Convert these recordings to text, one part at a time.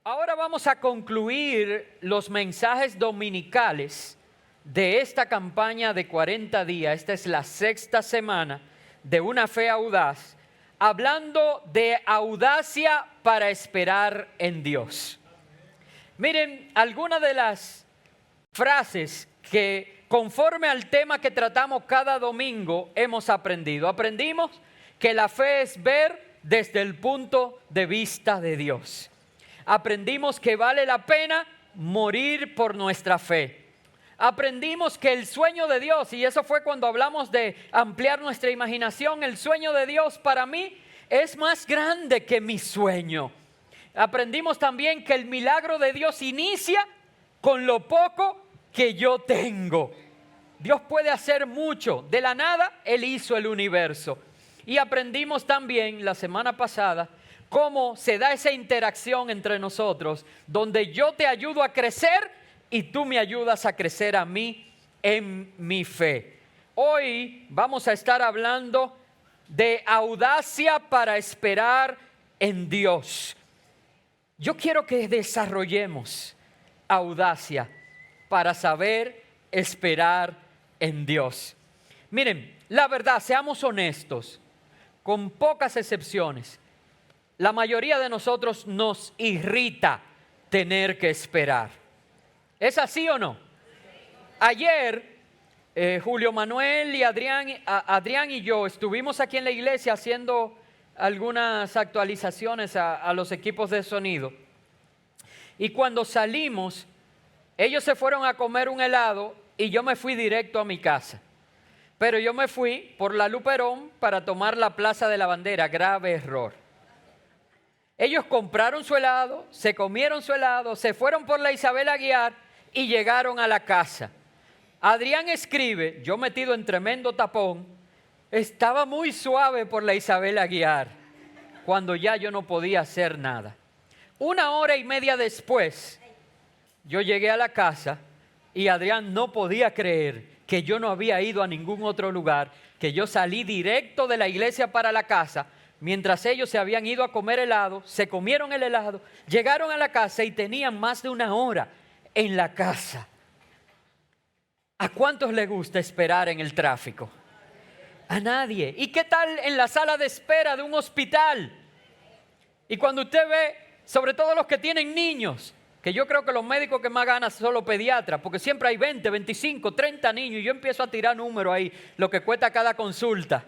Ahora vamos a concluir los mensajes dominicales de esta campaña de 40 días. Esta es la sexta semana de Una Fe Audaz, hablando de audacia para esperar en Dios. Miren, algunas de las frases que conforme al tema que tratamos cada domingo hemos aprendido. Aprendimos que la fe es ver desde el punto de vista de Dios. Aprendimos que vale la pena morir por nuestra fe. Aprendimos que el sueño de Dios, y eso fue cuando hablamos de ampliar nuestra imaginación, el sueño de Dios para mí es más grande que mi sueño. Aprendimos también que el milagro de Dios inicia con lo poco que yo tengo. Dios puede hacer mucho. De la nada, Él hizo el universo. Y aprendimos también la semana pasada cómo se da esa interacción entre nosotros, donde yo te ayudo a crecer y tú me ayudas a crecer a mí en mi fe. Hoy vamos a estar hablando de audacia para esperar en Dios. Yo quiero que desarrollemos audacia para saber esperar en Dios. Miren, la verdad, seamos honestos, con pocas excepciones, la mayoría de nosotros nos irrita tener que esperar. ¿Es así o no? Ayer, Julio Manuel y Adrián y yo estuvimos aquí en la iglesia haciendo algunas actualizaciones a los equipos de sonido. Y cuando salimos, ellos se fueron a comer un helado y yo me fui directo a mi casa. Pero yo me fui por la Luperón para tomar la Plaza de la Bandera. Grave error. Ellos compraron su helado, se comieron su helado, se fueron por la Isabel Aguiar y llegaron a la casa. Adrián escribe, yo metido en tremendo tapón, estaba muy suave por la Isabel Aguiar, cuando ya yo no podía hacer nada. 1 hora y media después, yo llegué a la casa y Adrián no podía creer que yo no había ido a ningún otro lugar, que yo salí directo de la iglesia para la casa, mientras ellos se habían ido a comer helado, se comieron el helado, llegaron a la casa y tenían más de 1 hora en la casa. ¿A cuántos les gusta esperar en el tráfico? A nadie. ¿Y qué tal en la sala de espera de un hospital? Y cuando usted ve, sobre todo los que tienen niños, que yo creo que los médicos que más ganan son los pediatras, porque siempre hay 20, 25, 30 niños, y yo empiezo a tirar números ahí, lo que cuesta cada consulta,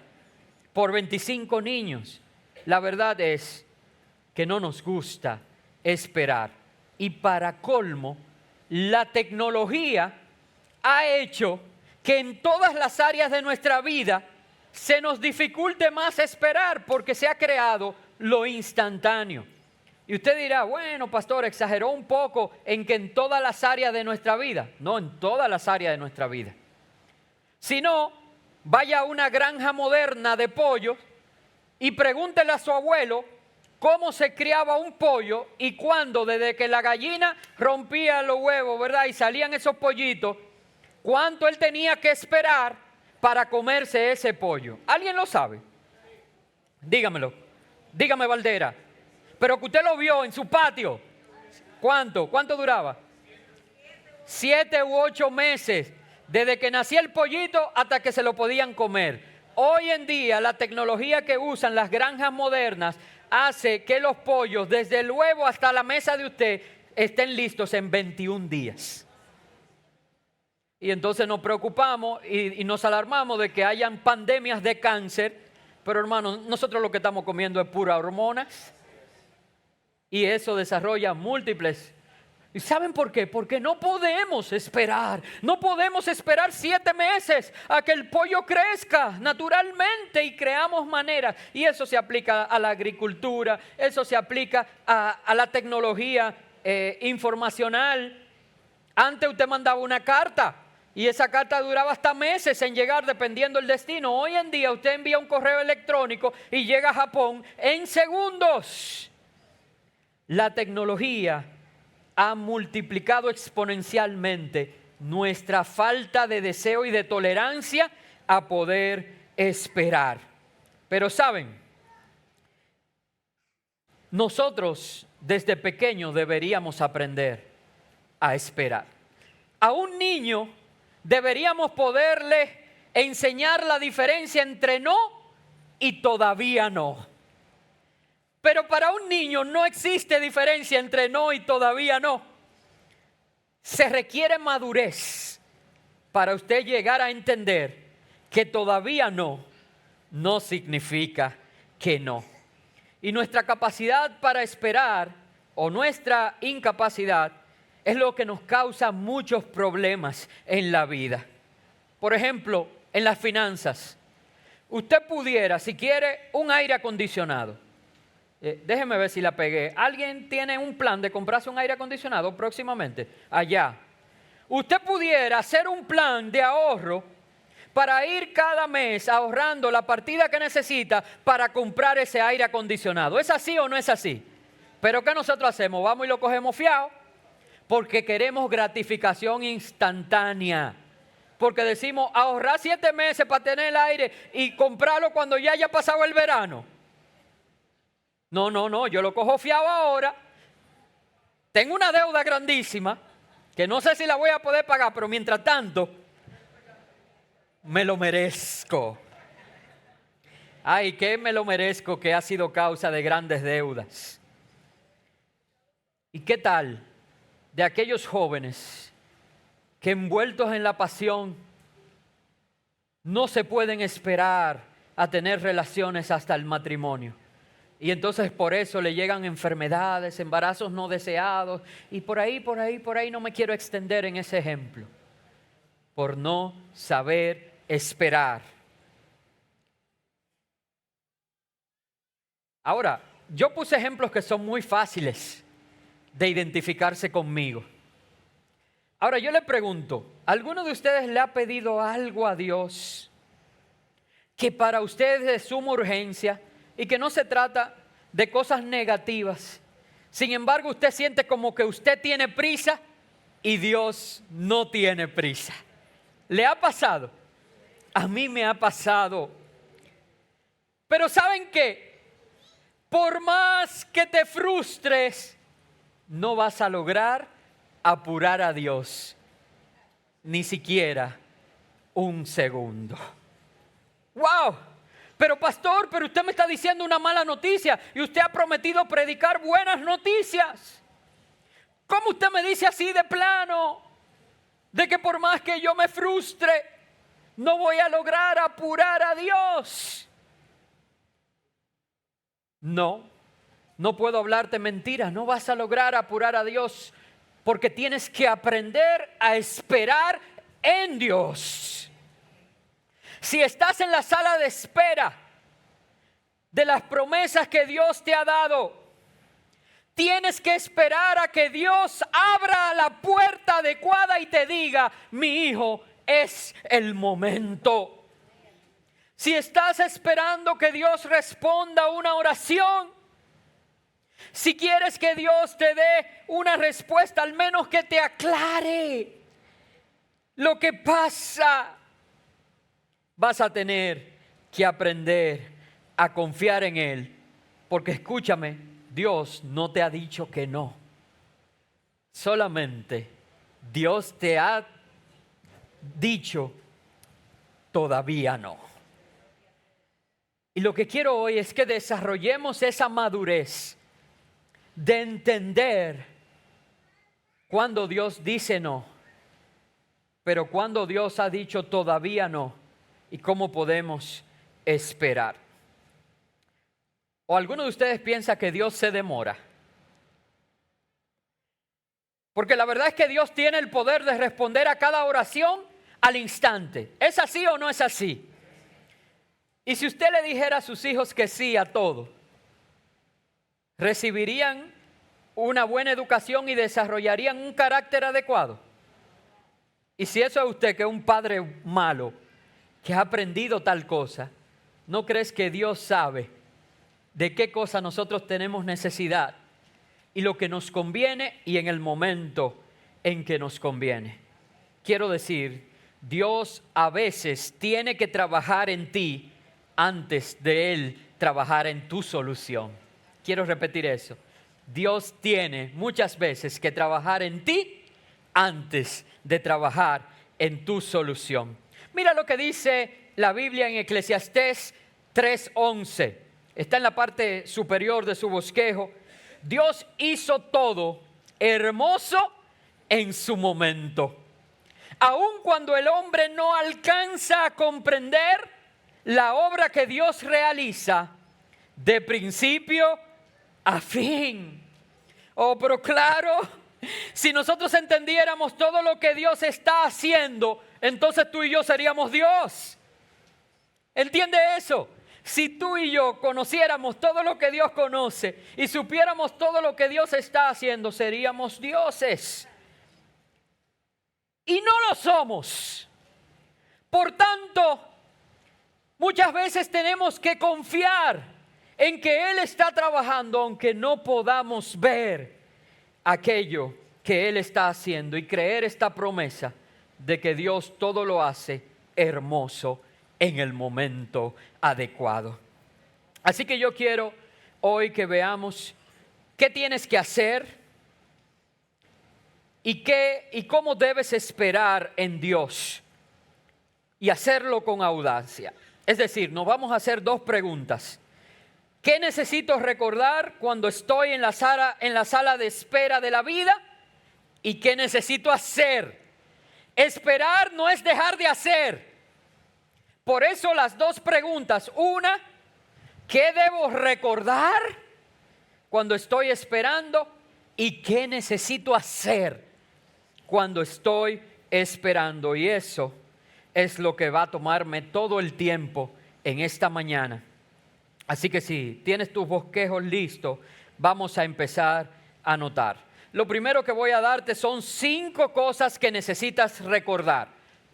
por 25 niños. La verdad es que no nos gusta esperar. Y para colmo, la tecnología ha hecho que en todas las áreas de nuestra vida se nos dificulte más esperar, porque se ha creado lo instantáneo. Y usted dirá, bueno, pastor, exageró un poco en que en todas las áreas de nuestra vida. No, en todas las áreas de nuestra vida. Si no, vaya a una granja moderna de pollos y pregúntele a su abuelo cómo se criaba un pollo y cuándo, desde que la gallina rompía los huevos, ¿verdad? Y salían esos pollitos, cuánto él tenía que esperar para comerse ese pollo. ¿Alguien lo sabe? Dígamelo. Dígame, Valdera. Pero que usted lo vio en su patio. ¿Cuánto? ¿Cuánto duraba? 7 u 8 meses. Desde que nacía el pollito hasta que se lo podían comer. Hoy en día la tecnología que usan las granjas modernas hace que los pollos desde el huevo hasta la mesa de usted estén listos en 21 días. Y entonces nos preocupamos y nos alarmamos de que hayan pandemias de cáncer. Pero hermanos, nosotros lo que estamos comiendo es pura hormonas. Y eso desarrolla múltiples. ¿Y saben por qué? Porque no podemos esperar. No podemos esperar 7 meses a que el pollo crezca naturalmente y creamos maneras. Y eso se aplica a la agricultura, eso se aplica a la tecnología informacional. Antes usted mandaba una carta y esa carta duraba hasta meses en llegar dependiendo del destino. Hoy en día usted envía un correo electrónico y llega a Japón en segundos. La tecnología ha multiplicado exponencialmente nuestra falta de deseo y de tolerancia a poder esperar. Pero saben, nosotros desde pequeño deberíamos aprender a esperar. A un niño deberíamos poderle enseñar la diferencia entre no y todavía no. Pero para un niño no existe diferencia entre no y todavía no. Se requiere madurez para usted llegar a entender que todavía no significa que no. Y nuestra capacidad para esperar o nuestra incapacidad es lo que nos causa muchos problemas en la vida. Por ejemplo, en las finanzas. Usted pudiera, si quiere, un aire acondicionado. Déjeme ver si la pegué. ¿Alguien tiene un plan de comprarse un aire acondicionado próximamente? Allá. Usted pudiera hacer un plan de ahorro para ir cada mes ahorrando la partida que necesita para comprar ese aire acondicionado. ¿Es así o no es así? Pero ¿qué nosotros hacemos? Vamos y lo cogemos fiado porque queremos gratificación instantánea. Porque decimos ahorrar 7 meses para tener el aire y comprarlo cuando ya haya pasado el verano. No, yo lo cojo fiado ahora. Tengo una deuda grandísima que no sé si la voy a poder pagar, pero mientras tanto me lo merezco. Ay, ¿qué me lo merezco que ha sido causa de grandes deudas? ¿Y qué tal de aquellos jóvenes que envueltos en la pasión no se pueden esperar a tener relaciones hasta el matrimonio? Y entonces por eso le llegan enfermedades, embarazos no deseados y por ahí no me quiero extender en ese ejemplo. Por no saber esperar. Ahora, yo puse ejemplos que son muy fáciles de identificarse conmigo. Ahora yo le pregunto, ¿alguno de ustedes le ha pedido algo a Dios que para ustedes es de suma urgencia y que no se trata de cosas negativas? Sin embargo, usted siente como que usted tiene prisa y Dios no tiene prisa. ¿Le ha pasado? A mí me ha pasado. Pero ¿saben qué? Por más que te frustres, no vas a lograr apurar a Dios, ni siquiera un segundo. ¡Wow! Pero pastor, pero usted me está diciendo una mala noticia y usted ha prometido predicar buenas noticias. ¿Cómo usted me dice así de plano? De que por más que yo me frustre, no voy a lograr apurar a Dios. No puedo hablarte mentiras, no vas a lograr apurar a Dios porque tienes que aprender a esperar en Dios. Si estás en la sala de espera de las promesas que Dios te ha dado, tienes que esperar a que Dios abra la puerta adecuada y te diga, mi hijo, es el momento. Si estás esperando que Dios responda una oración, si quieres que Dios te dé una respuesta, al menos que te aclare lo que pasa, vas a tener que aprender a confiar en Él. Porque escúchame, Dios no te ha dicho que no. Solamente Dios te ha dicho todavía no. Y lo que quiero hoy es que desarrollemos esa madurez de entender cuando Dios dice no, pero cuando Dios ha dicho todavía no, y cómo podemos esperar. ¿O alguno de ustedes piensa que Dios se demora? Porque la verdad es que Dios tiene el poder de responder a cada oración al instante. ¿Es así o no es así? Y si usted le dijera a sus hijos que sí a todo, ¿recibirían una buena educación y desarrollarían un carácter adecuado? Y si eso es usted, que es un padre malo, que ha aprendido tal cosa, ¿no crees que Dios sabe de qué cosa nosotros tenemos necesidad y lo que nos conviene y en el momento en que nos conviene? Quiero decir, Dios a veces tiene que trabajar en ti antes de Él trabajar en tu solución. Quiero repetir eso. Dios tiene muchas veces que trabajar en ti antes de trabajar en tu solución. Mira lo que dice la Biblia en Eclesiastés 3:11. Está en la parte superior de su bosquejo. Dios hizo todo hermoso en su momento. Aun cuando el hombre no alcanza a comprender la obra que Dios realiza de principio a fin. Oh, pero claro, si nosotros entendiéramos todo lo que Dios está haciendo, entonces tú y yo seríamos Dios. ¿Entiende eso? Si tú y yo conociéramos todo lo que Dios conoce y supiéramos todo lo que Dios está haciendo, seríamos dioses. Y no lo somos. Por tanto, muchas veces tenemos que confiar en que Él está trabajando, aunque no podamos ver aquello que Él está haciendo, y creer esta promesa de que Dios todo lo hace hermoso en el momento adecuado. Así que yo quiero hoy que veamos qué tienes que hacer y cómo debes esperar en Dios y hacerlo con audacia. Es decir, nos vamos a hacer dos preguntas. ¿Qué necesito recordar cuando estoy en la sala de espera de la vida? ¿Y qué necesito hacer? Esperar no es dejar de hacer. Por eso las dos preguntas. Una, ¿qué debo recordar cuando estoy esperando? ¿Y qué necesito hacer cuando estoy esperando? Y eso es lo que va a tomarme todo el tiempo en esta mañana. Así que si tienes tus bosquejos listos, vamos a empezar a anotar. Lo primero que voy a darte son 5 cosas que necesitas recordar.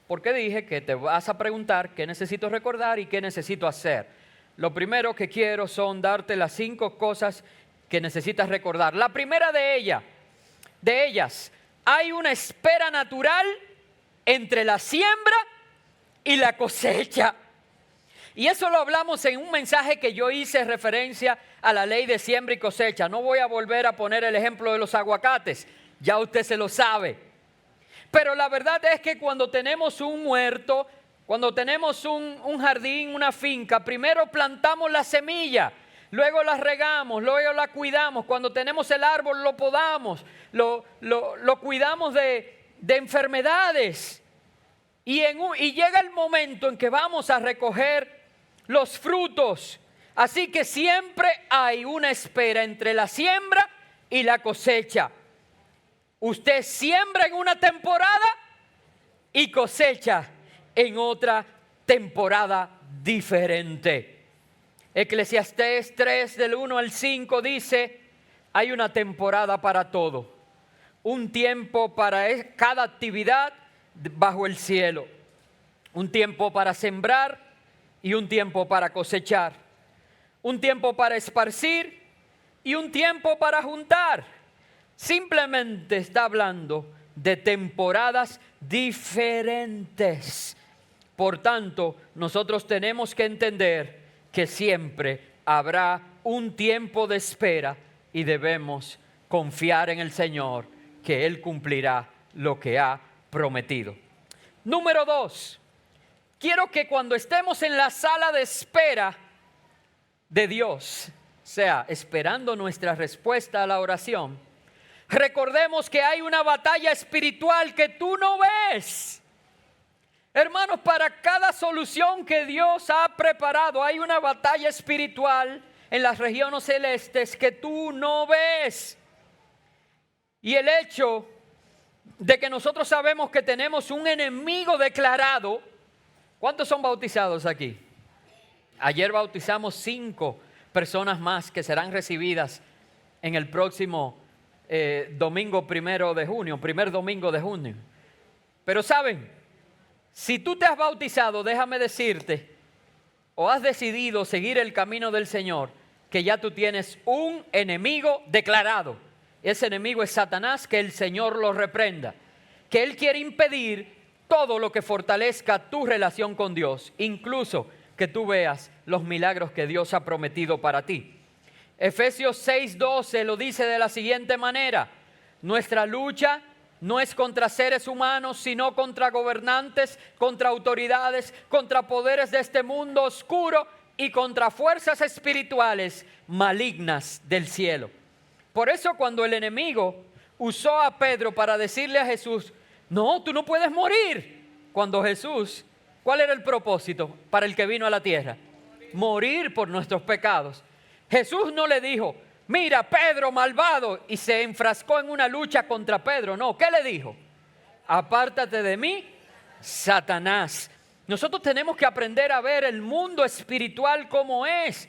Porque dije que te vas a preguntar qué necesito recordar y qué necesito hacer. Lo primero que quiero son darte las 5 cosas que necesitas recordar. La primera de ellas, hay una espera natural entre la siembra y la cosecha. Y eso lo hablamos en un mensaje que yo hice referencia a la ley de siembra y cosecha. No voy a volver a poner el ejemplo de los aguacates, ya usted se lo sabe. Pero la verdad es que cuando tenemos un huerto, cuando tenemos un jardín, una finca, primero plantamos la semilla, luego la regamos, luego la cuidamos. Cuando tenemos el árbol lo podamos, lo cuidamos de enfermedades. Y llega el momento en que vamos a recoger los frutos. Así que siempre hay una espera entre la siembra y la cosecha. Usted siembra en una temporada y cosecha en otra temporada diferente. Eclesiastés 3 del 1 al 5 dice, hay una temporada para todo, un tiempo para cada actividad bajo el cielo, un tiempo para sembrar y un tiempo para cosechar, un tiempo para esparcir y un tiempo para juntar. Simplemente está hablando de temporadas diferentes. Por tanto, nosotros tenemos que entender que siempre habrá un tiempo de espera y debemos confiar en el Señor, que Él cumplirá lo que ha prometido. Número 2, quiero que cuando estemos en la sala de espera de Dios, o sea, esperando nuestra respuesta a la oración, recordemos que hay una batalla espiritual que tú no ves. Hermanos, para cada solución que Dios ha preparado, hay una batalla espiritual en las regiones celestes que tú no ves. Y el hecho de que nosotros sabemos que tenemos un enemigo declarado. ¿Cuántos son bautizados aquí? Ayer bautizamos 5 personas más que serán recibidas en el próximo domingo primer domingo de junio. Pero saben, si tú te has bautizado, déjame decirte, o has decidido seguir el camino del Señor, que ya tú tienes un enemigo declarado. Ese enemigo es Satanás, que el Señor lo reprenda. Que Él quiere impedir todo lo que fortalezca tu relación con Dios, incluso que tú veas los milagros que Dios ha prometido para ti. Efesios 6:12 lo dice de la siguiente manera: nuestra lucha no es contra seres humanos, sino contra gobernantes, contra autoridades, contra poderes de este mundo oscuro y contra fuerzas espirituales malignas del cielo. Por eso cuando el enemigo usó a Pedro para decirle a Jesús: no, tú no puedes morir. Cuando Jesús, ¿cuál era el propósito para el que vino a la tierra? Morir por nuestros pecados. Jesús no le dijo: mira, Pedro malvado, y se enfrascó en una lucha contra Pedro. No, ¿qué le dijo? Apártate de mí, Satanás. Nosotros tenemos que aprender a ver el mundo espiritual como es.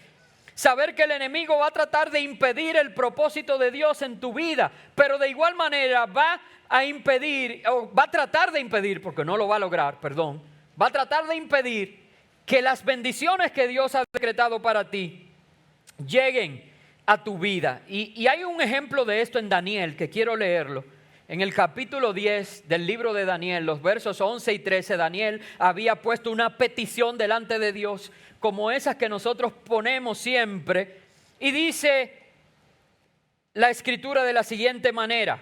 Saber que el enemigo va a tratar de impedir el propósito de Dios en tu vida, pero de igual manera va a impedir, o va a tratar de impedir, porque no lo va a lograr, perdón, va a tratar de impedir que las bendiciones que Dios ha decretado para ti lleguen a tu vida. Y hay un ejemplo de esto en Daniel, que quiero leerlo. En el capítulo 10 del libro de Daniel, los versos 11 y 13, Daniel había puesto una petición delante de Dios, como esas que nosotros ponemos siempre. Y dice la escritura de la siguiente manera: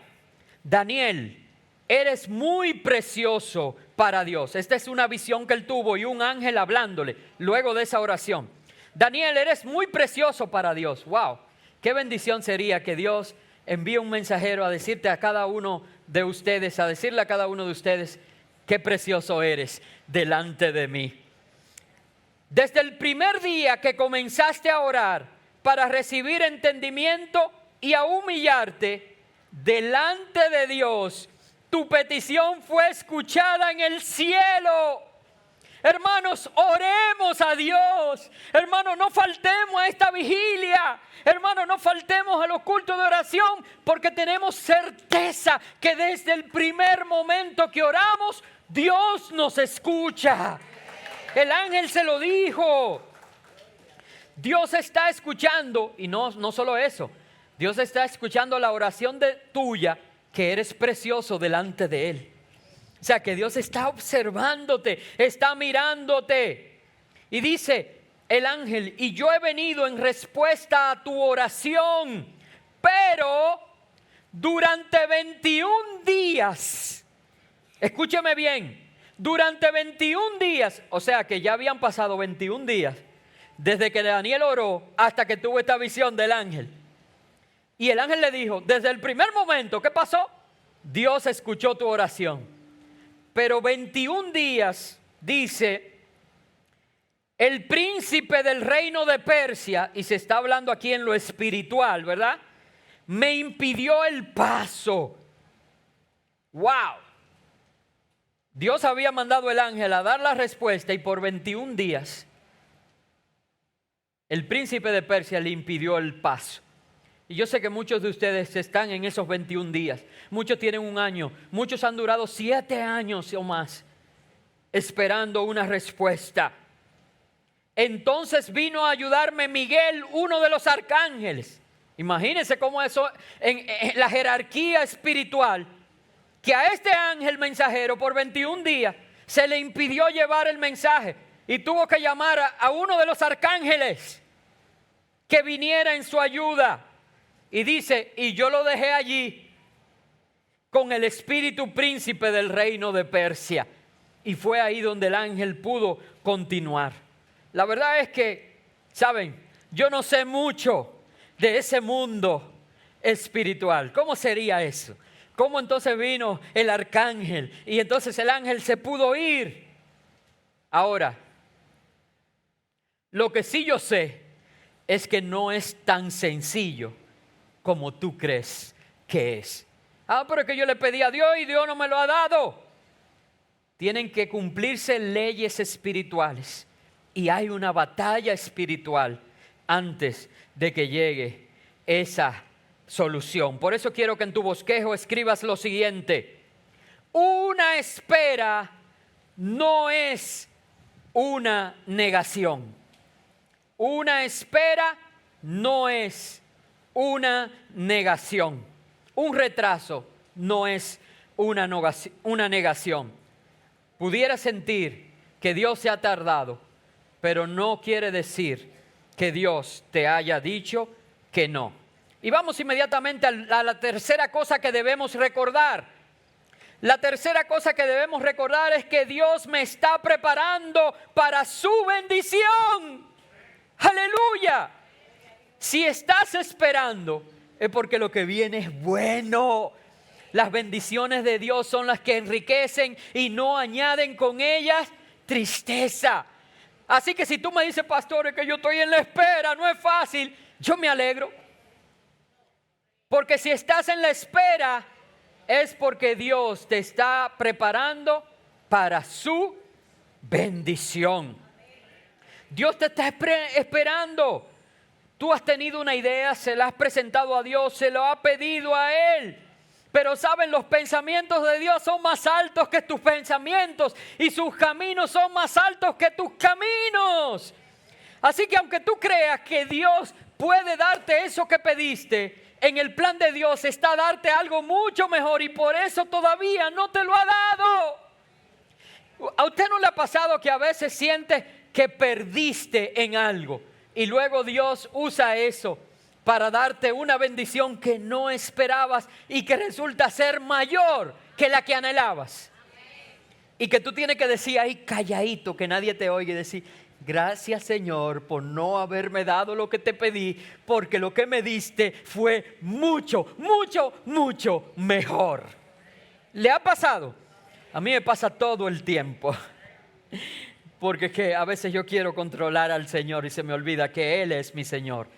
Daniel, eres muy precioso para Dios. Esta es una visión que él tuvo y un ángel hablándole luego de esa oración. Daniel, eres muy precioso para Dios. ¡Wow! Qué bendición sería que Dios envíe un mensajero a decirte a cada uno de ustedes, a decirle a cada uno de ustedes: qué precioso eres delante de mí. Desde el primer día que comenzaste a orar para recibir entendimiento y a humillarte delante de Dios, tu petición fue escuchada en el cielo. Hermanos, oremos a Dios. Hermanos, no faltemos a esta vigilia. Hermanos, no faltemos a los cultos de oración, porque tenemos certeza que desde el primer momento que oramos, Dios nos escucha. El ángel se lo dijo. Dios está escuchando, y no solo eso, Dios está escuchando la oración tuya, que eres precioso delante de Él. O sea, que Dios está observándote, está mirándote. Y dice el ángel: y yo he venido en respuesta a tu oración, pero durante 21 días, escúcheme bien, durante 21 días, o sea que ya habían pasado 21 días desde que Daniel oró hasta que tuvo esta visión del ángel. Y el ángel le dijo: desde el primer momento, ¿qué pasó? Dios escuchó tu oración. Pero 21 días, dice, el príncipe del reino de Persia, y se está hablando aquí en lo espiritual, ¿verdad?, me impidió el paso. ¡Wow! Dios había mandado el ángel a dar la respuesta, y por 21 días el príncipe de Persia le impidió el paso. Y yo sé que muchos de ustedes están en esos 21 días. Muchos tienen un año. Muchos han durado 7 años o más esperando una respuesta. Entonces vino a ayudarme Miguel, uno de los arcángeles. Imagínense cómo eso en la jerarquía espiritual, que a este ángel mensajero por 21 días se le impidió llevar el mensaje y tuvo que llamar a uno de los arcángeles que viniera en su ayuda. Y dice: y yo lo dejé allí con el espíritu príncipe del reino de Persia. Y fue ahí donde el ángel pudo continuar. La verdad es que, ¿saben? Yo no sé mucho de ese mundo espiritual. ¿Cómo sería eso? ¿Cómo entonces vino el arcángel? Y entonces el ángel se pudo ir. Ahora, lo que sí yo sé es que no es tan sencillo como tú crees que es. Pero es que yo le pedí a Dios y Dios no me lo ha dado. Tienen que cumplirse leyes espirituales y hay una batalla espiritual antes de que llegue esa solución. Por eso quiero que en tu bosquejo escribas lo siguiente: una espera no es una negación. Una espera no es una negación. Un retraso no es una negación. Pudiera sentir que Dios se ha tardado, pero no quiere decir que Dios te haya dicho que que no. Y vamos inmediatamente a la tercera cosa que debemos recordar. La tercera cosa que debemos recordar es que Dios me está preparando para su bendición. ¡Aleluya! Si estás esperando, es porque lo que viene es bueno. Las bendiciones de Dios son las que enriquecen y no añaden con ellas tristeza. Así que si tú me dices, pastor, es que yo estoy en la espera, no es fácil, yo me alegro. Porque si estás en la espera, es porque Dios te está preparando para su bendición. Dios te está esperando. Tú has tenido una idea, se la has presentado a Dios, se lo has pedido a Él. Pero saben, los pensamientos de Dios son más altos que tus pensamientos y sus caminos son más altos que tus caminos. Así que aunque tú creas que Dios puede darte eso que pediste, en el plan de Dios está darte algo mucho mejor y por eso todavía no te lo ha dado. ¿A usted no le ha pasado que a veces sientes que perdiste en algo y luego Dios usa eso para darte una bendición que no esperabas y que resulta ser mayor que la que anhelabas? Y que tú tienes que decir ahí calladito, que nadie te oiga, y decir: gracias, Señor, por no haberme dado lo que te pedí, porque lo que me diste fue mucho, mucho, mucho mejor. ¿Le ha pasado? A mí me pasa todo el tiempo. Porque es que a veces yo quiero controlar al Señor y se me olvida que Él es mi Señor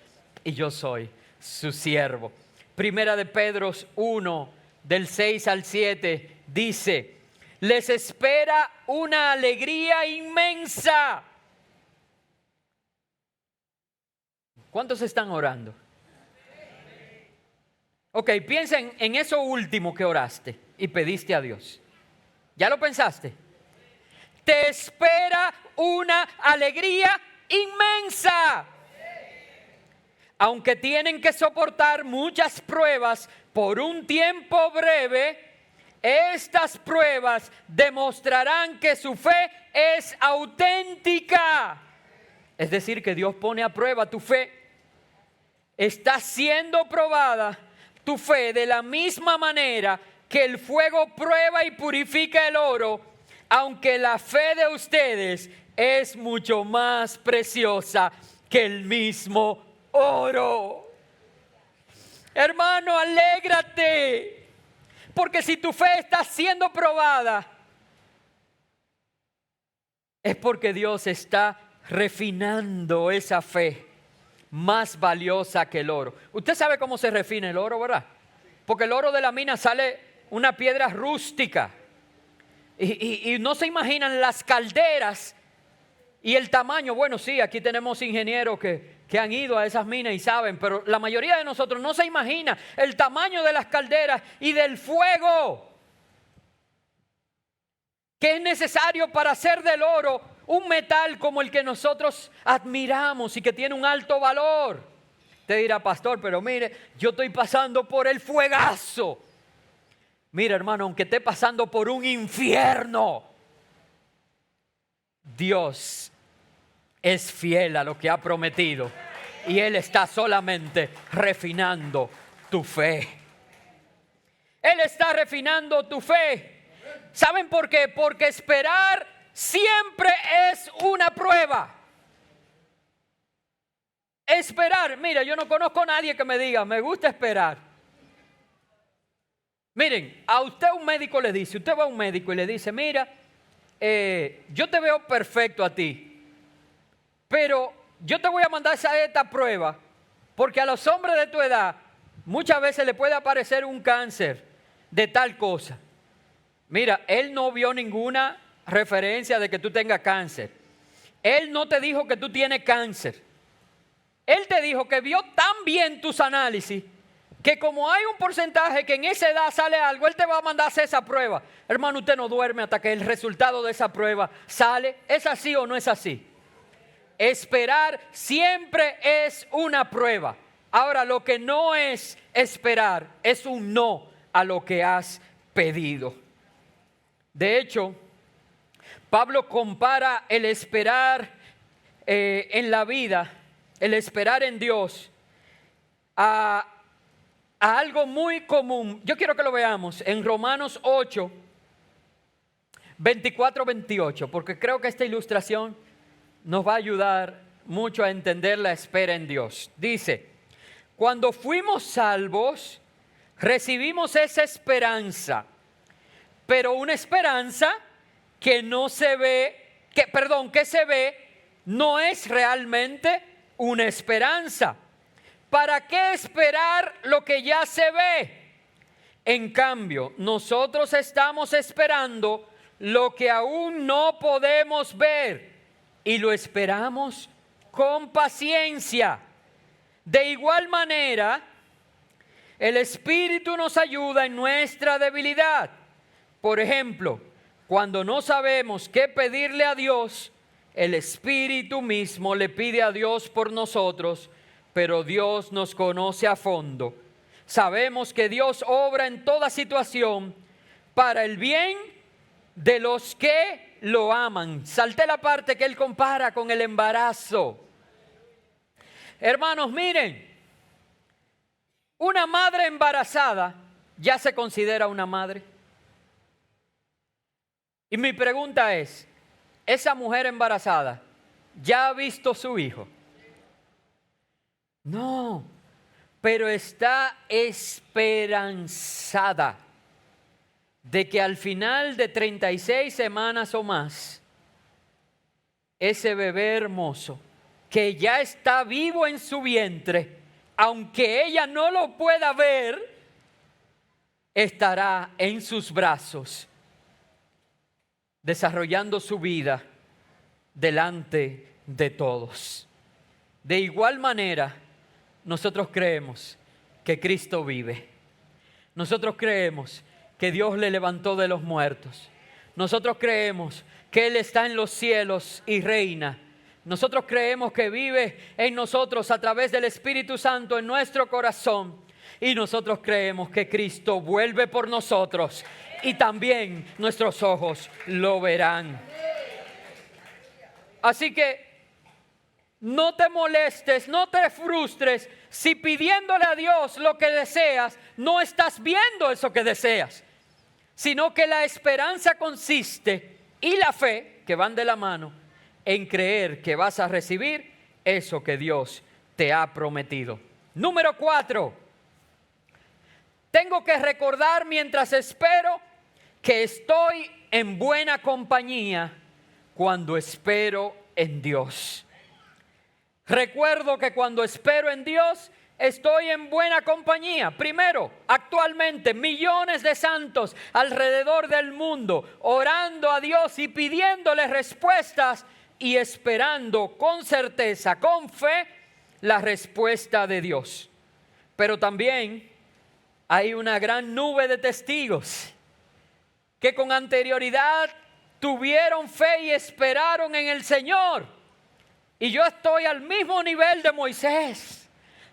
y yo soy su siervo. Primera de Pedro 1, del 6 al 7, dice: les espera una alegría inmensa. ¿Cuántos están orando? Ok, piensen en eso último que oraste y pediste a Dios. ¿Ya lo pensaste? Te espera una alegría inmensa. Aunque tienen que soportar muchas pruebas por un tiempo breve, estas pruebas demostrarán que su fe es auténtica. Es decir, que Dios pone a prueba tu fe. Está siendo probada tu fe de la misma manera que el fuego prueba y purifica el oro, aunque la fe de ustedes es mucho más preciosa que el mismo oro. Hermano, alégrate, porque si tu fe está siendo probada, es porque Dios está refinando esa fe más valiosa que el oro. Usted sabe cómo se refina el oro, ¿verdad? Porque el oro de la mina sale una piedra rústica. Y no se imaginan las calderas y el tamaño. Bueno, sí, aquí tenemos ingenieros que han ido a esas minas y saben, pero la mayoría de nosotros no se imagina el tamaño de las calderas y del fuego que es necesario para hacer del oro un metal como el que nosotros admiramos y que tiene un alto valor. Te dirá: pastor, pero mire, yo estoy pasando por el fuegazo. Mira, hermano, aunque esté pasando por un infierno, Dios es fiel a lo que ha prometido y Él está solamente refinando tu fe. Él está refinando tu fe. ¿Saben por qué? Porque esperar siempre es una prueba. Esperar, mira, yo no conozco a nadie que me diga: me gusta esperar. Miren, a usted un médico le dice, usted va a un médico y le dice: mira, yo te veo perfecto a ti, pero yo te voy a mandar esta prueba, porque a los hombres de tu edad muchas veces le puede aparecer un cáncer de tal cosa. Mira, él no vio ninguna referencia de que tú tengas cáncer. Él no te dijo que tú tienes cáncer. Él te dijo que vio tan bien tus análisis que como hay un porcentaje que en esa edad sale algo, Él te va a mandar a hacer esa prueba. Hermano, usted no duerme hasta que el resultado de esa prueba sale. ¿Es así o no es así? Esperar siempre es una prueba. Ahora, lo que no es esperar es un no a lo que has pedido. De hecho, Pablo compara el esperar en la vida, el esperar en Dios, a algo muy común. Yo quiero que lo veamos en Romanos 8, 24, 28, porque creo que esta ilustración nos va a ayudar mucho a entender la espera en Dios. Dice, cuando fuimos salvos, recibimos esa esperanza, pero una esperanza que no se ve, que se ve, no es realmente una esperanza. ¿Para qué esperar lo que ya se ve? En cambio, nosotros estamos esperando lo que aún no podemos ver y lo esperamos con paciencia. De igual manera, el Espíritu nos ayuda en nuestra debilidad. Por ejemplo, cuando no sabemos qué pedirle a Dios, el Espíritu mismo le pide a Dios por nosotros, pero Dios nos conoce a fondo. Sabemos que Dios obra en toda situación para el bien de los que lo aman. Salté la parte que él compara con el embarazo. Hermanos, miren, una madre embarazada ya se considera una madre. Y mi pregunta es, ¿esa mujer embarazada ya ha visto su hijo? No, pero está esperanzada de que al final de 36 semanas o más, ese bebé hermoso que ya está vivo en su vientre, aunque ella no lo pueda ver, estará en sus brazos, desarrollando su vida delante de todos. De igual manera, nosotros creemos que Cristo vive. Nosotros creemos que Dios le levantó de los muertos. Nosotros creemos que Él está en los cielos y reina. Nosotros creemos que vive en nosotros a través del Espíritu Santo en nuestro corazón. Y nosotros creemos que Cristo vuelve por nosotros y también nuestros ojos lo verán. Así que no te molestes, no te frustres si pidiéndole a Dios lo que deseas, no estás viendo eso que deseas, sino que la esperanza consiste y la fe, que van de la mano, en creer que vas a recibir eso que Dios te ha prometido. Número 4, tengo que recordar mientras espero que estoy en buena compañía cuando espero en Dios. Recuerdo que cuando espero en Dios, estoy en buena compañía. Primero, actualmente millones de santos alrededor del mundo orando a Dios y pidiéndole respuestas y esperando con certeza, con fe, la respuesta de Dios. Pero también hay una gran nube de testigos que con anterioridad tuvieron fe y esperaron en el Señor. Y yo estoy al mismo nivel de Moisés.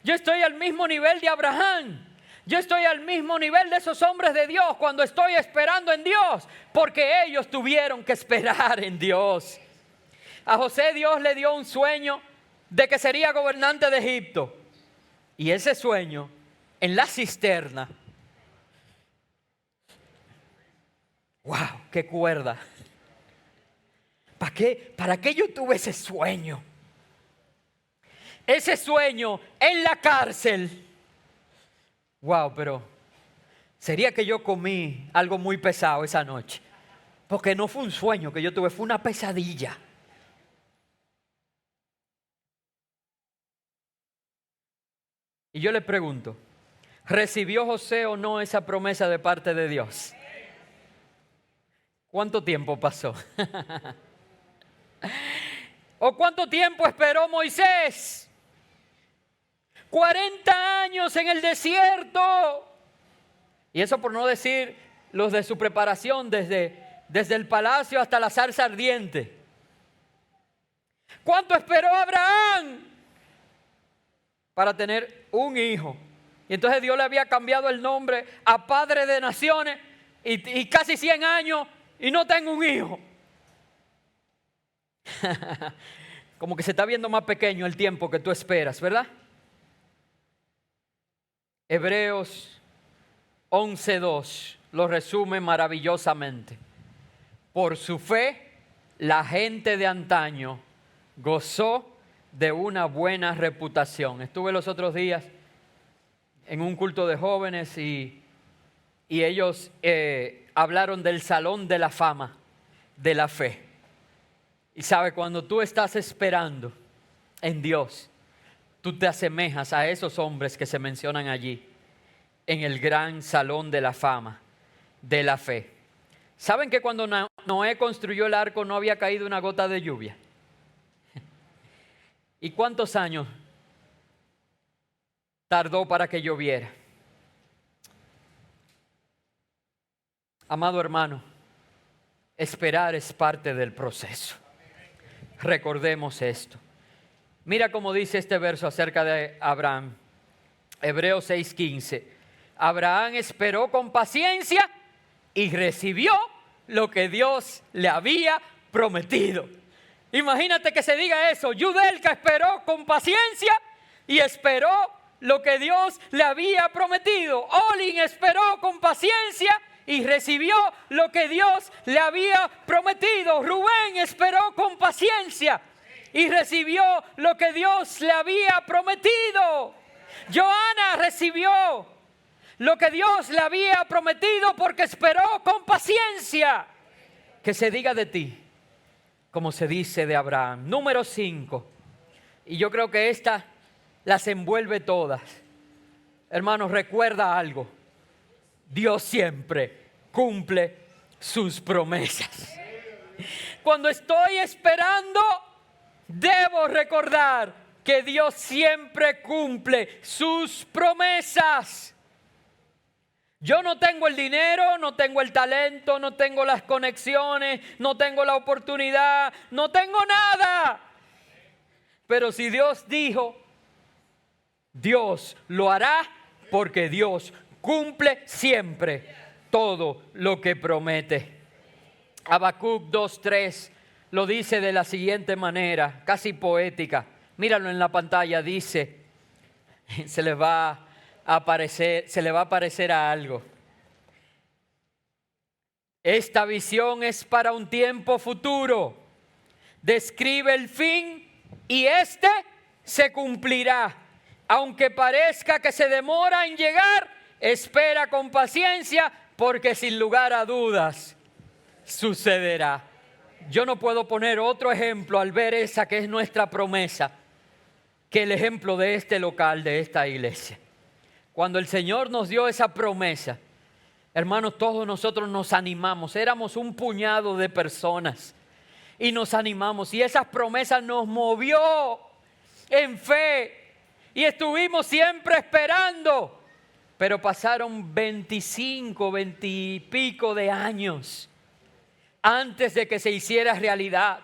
Yo estoy al mismo nivel de Abraham. Yo estoy al mismo nivel de esos hombres de Dios cuando estoy esperando en Dios, porque ellos tuvieron que esperar en Dios. A José Dios le dio un sueño de que sería gobernante de Egipto. Y ese sueño, en la cisterna, ¡wow! ¡Qué cuerda! ¿Para qué yo tuve ese sueño? Ese sueño en la cárcel. ¡Wow! Pero sería que yo comí algo muy pesado esa noche. Porque no fue un sueño que yo tuve, fue una pesadilla. Y yo le pregunto, ¿recibió José o no esa promesa de parte de Dios? ¿Cuánto tiempo pasó? ¿O cuánto tiempo esperó Moisés? 40 años en el desierto. Y eso por no decir los de su preparación desde el palacio hasta la zarza ardiente. ¿Cuánto esperó Abraham para tener un hijo? Y entonces Dios le había cambiado el nombre a padre de naciones y casi 100 años y no tengo un hijo. Como que se está viendo más pequeño el tiempo que tú esperas, ¿verdad? Hebreos 11:2 lo resume maravillosamente. Por su fe, la gente de antaño gozó de una buena reputación. Estuve los otros días en un culto de jóvenes y ellos hablaron del salón de la fama de la fe. Y sabe, cuando tú estás esperando en Dios, tú te asemejas a esos hombres que se mencionan allí en el gran salón de la fama de la fe. ¿Saben que cuando Noé construyó el arco no había caído una gota de lluvia? ¿Y cuántos años tardó para que lloviera? Amado hermano, esperar es parte del proceso. Recordemos esto. Mira cómo dice este verso acerca de Abraham. Hebreos 6:15. Abraham esperó con paciencia y recibió lo que Dios le había prometido. Imagínate que se diga eso. Yudelka esperó con paciencia y esperó lo que Dios le había prometido. Olin esperó con paciencia y recibió lo que Dios le había prometido. Rubén esperó con paciencia y recibió lo que Dios le había prometido. Joana recibió lo que Dios le había prometido porque esperó con paciencia. Que se diga de ti como se dice de Abraham. Número 5. Y yo creo que esta las envuelve todas. Hermanos, recuerda algo. Dios siempre cumple sus promesas. Cuando estoy esperando, debo recordar que Dios siempre cumple sus promesas. Yo no tengo el dinero, no tengo el talento, no tengo las conexiones, no tengo la oportunidad, no tengo nada. Pero si Dios dijo, Dios lo hará porque Dios cumple siempre todo lo que promete. Habacuc 2:3 lo dice de la siguiente manera, casi poética. Míralo en la pantalla, dice, se le va a aparecer a algo. Esta visión es para un tiempo futuro. Describe el fin y este se cumplirá. Aunque parezca que se demora en llegar, espera con paciencia porque sin lugar a dudas sucederá. Yo no puedo poner otro ejemplo al ver esa que es nuestra promesa que el ejemplo de este local, de esta iglesia. Cuando el Señor nos dio esa promesa, hermanos, todos nosotros nos animamos. Éramos un puñado de personas y nos animamos. Y esas promesas nos movió en fe y estuvimos siempre esperando. Pero pasaron 25, 20 y pico de años antes de que se hiciera realidad.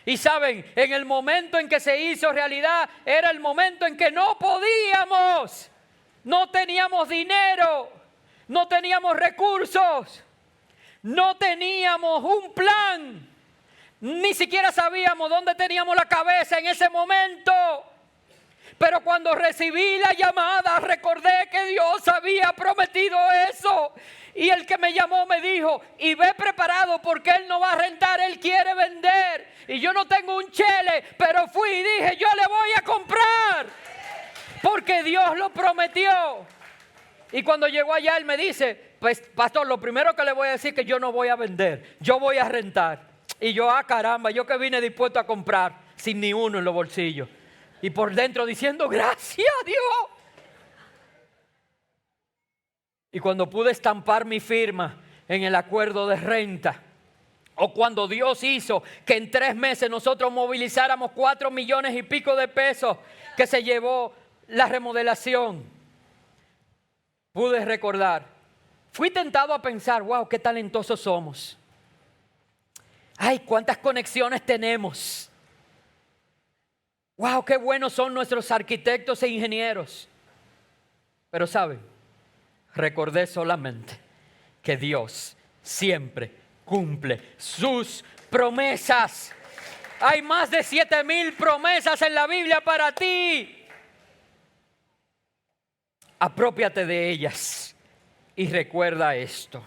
Y saben, en el momento en que se hizo realidad, era el momento en que no podíamos. No teníamos dinero, no teníamos recursos, no teníamos un plan, ni siquiera sabíamos dónde teníamos la cabeza en ese momento. Pero cuando recibí la llamada, recordé que Dios había prometido eso. Y el que me llamó me dijo, y ve preparado porque Él no va a rentar, Él quiere vender. Y yo no tengo un chele, pero fui y dije, yo le voy a comprar. Porque Dios lo prometió. Y cuando llegó allá, él me dice, pues pastor, lo primero que le voy a decir es que yo no voy a vender, yo voy a rentar. Y yo, caramba, yo que vine dispuesto a comprar sin ni uno en los bolsillos. Y por dentro diciendo, gracias a Dios. Y cuando pude estampar mi firma en el acuerdo de renta, o cuando Dios hizo que en 3 meses nosotros movilizáramos 4 millones y pico de pesos que se llevó la remodelación, pude recordar, fui tentado a pensar, wow, qué talentosos somos. Ay, cuántas conexiones tenemos. Wow, qué buenos son nuestros arquitectos e ingenieros. Pero ¿saben? Recordé solamente que Dios siempre cumple sus promesas. Hay más de 7,000 promesas en la Biblia para ti. Aprópiate de ellas y recuerda esto.